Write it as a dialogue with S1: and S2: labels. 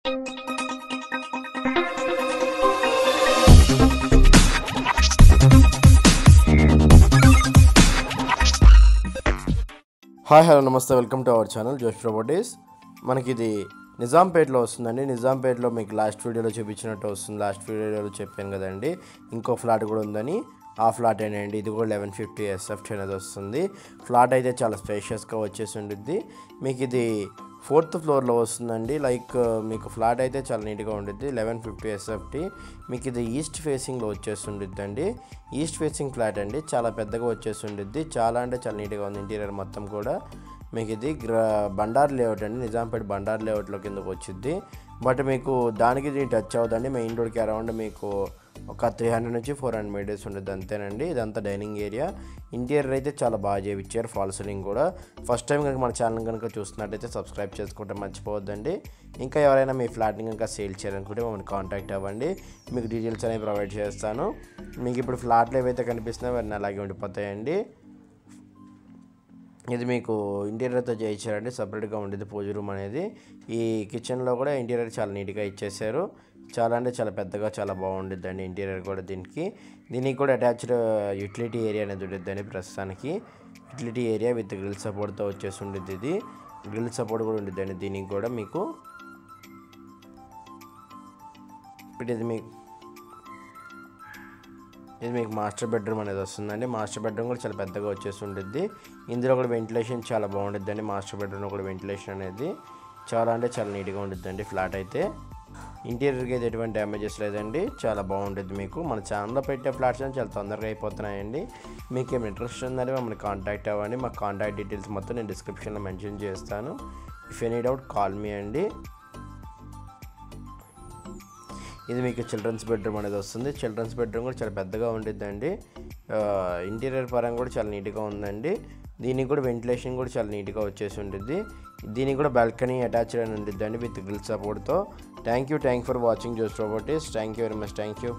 S1: Hi hello నమస్తే, welcome to our channel జోష్ properties. మనకి ఇది నిజాంపేటలో వస్తుందండి. నిజాంపేటలో మీకు లాస్ట్ వీడియోలో చూపించినట్టు వస్తుంది. లాస్ట్ వీడియోలో చెప్పాను కదండి, ఇంకో ఫ్లాట్ కూడా ఉందని. ఆ ఫ్లాట్ ఏంటండి, ఇది కూడా 1150 SFT అనేది వస్తుంది. ఫ్లాట్ అయితే చాలా స్పేషియస్గా వచ్చేసి ఉండిద్ది. మీకు ఇది 4th ఫ్లోర్లో వస్తుందండి. మీకు ఫ్లాట్ అయితే చాలా నీట్గా ఉండిద్ది. 1150 SFT. మీకు ఇది ఈస్ట్ ఫేసింగ్లో వచ్చేసి ఉండిద్దండి. ఈస్ట్ ఫేసింగ్ ఫ్లాట్ అండి, చాలా పెద్దగా వచ్చేసి ఉండిద్ది. చాలా అంటే చాలా నీట్గా ఉంది ఇంటీరియర్ మొత్తం కూడా. మీకు ఇది బండార్ లేఅవుట్ అండి, నిజాంపేట బండార్ లేఅవుట్లో కిందకు వచ్చింది. బట్ మీకు దానికి దీన్ని టచ్ అవుతుంది. మెయిన్ రోడ్కి అరౌండ్ మీకు ఒక 300 నుంచి 400 మీటర్స్ ఉంటుంది అంతేనండి. ఇదంతా డైనింగ్ ఏరియా. ఇంటీరియర్ అయితే చాలా బాగా చేయించారు, ఫాల్ సీలింగ్ కూడా. ఫస్ట్ టైం కనుక మన ఛానల్ కనుక చూస్తున్నట్టయితే సబ్స్క్రైబ్ చేసుకుంటే మర్చిపోవద్దండి. ఇంకా ఎవరైనా మీ ఫ్లాట్ని కనుక సేల్ చేయాలనుకుంటే మమ్మల్ని కాంటాక్ట్ అవ్వండి, మీకు డీటెయిల్స్ అనేవి ప్రొవైడ్ చేస్తాను. మీకు ఇప్పుడు ఫ్లాట్లు ఏవైతే కనిపిస్తున్నాయో అవన్నీ అలాగే ఉండిపోతాయండి. ఇది మీకు ఇంటీరియర్తో చేయించారండి, సపరేట్గా ఉండేది పూజ రూమ్ అనేది. ఈ కిచెన్లో కూడా ఇంటీరియర్ చాలా నీట్గా ఇచ్చేసారు. చాలా అంటే చాలా పెద్దగా చాలా బాగుండిద్దండి ఇంటీరియర్ కూడా. దీనికి కూడా అటాచ్డ్ యూటిలిటీ ఏరియా అనేది ఉండిద్దండి. ప్రస్తుతానికి యూటిలిటీ ఏరియా విత్ గ్రిల్ సపోర్ట్తో వచ్చేసి ఉండిద్ది. ఇది గ్రిల్ సపోర్ట్ కూడా ఉండిద్దండి దీనికి కూడా మీకు. ఇది మీకు మాస్టర్ బెడ్రూమ్ అనేది వస్తుందండి. మాస్టర్ బెడ్రూమ్ కూడా చాలా పెద్దగా వచ్చేసి ఉండిద్ది. ఇందులో కూడా వెంటిలేషన్ చాలా బాగుండిద్దండి. మాస్టర్ బెడ్రూమ్లో కూడా వెంటిలేషన్ అనేది చాలా అంటే చాలా నీట్గా ఉండిద్దండి. ఫ్లాట్ అయితే ఇంటీరియర్కి అయితే ఎటువంటి డ్యామేజెస్ లేదండి, చాలా బాగుంటుంది. మీకు మన ఛానల్లో పెట్టే ఫ్లాట్స్ అని చాలా తొందరగా అయిపోతున్నాయండి. మీకు ఏమి ఇంట్రెస్ట్ ఉందని మమ్మల్ని కాంటాక్ట్ అవ్వండి. మా కాంటాక్ట్ డీటెయిల్స్ మొత్తం నేను డిస్క్రిప్షన్లో మెన్షన్ చేస్తాను. If any doubt call me అండి. ఇది మీకు చిల్డ్రన్స్ బెడ్రూమ్ అనేది వస్తుంది. చిల్డ్రన్స్ బెడ్రూమ్ కూడా చాలా పెద్దగా ఉండిద్దండి. ఇంటీరియర్ పరంగా కూడా చాలా నీట్గా ఉందండి. దీనికి కూడా వెంటిలేషన్ కూడా చాలా నీట్గా వచ్చేసి ఉంటుంది. దీనికి కూడా బాల్కనీ అటాచ్డ్ అని ఉండిద్దండి విత్ గ్రిల్ సపోర్ట్తో. థ్యాంక్ యూ ఫర్ వాచింగ్ జోష్ properties. Thank you very much. Thank you.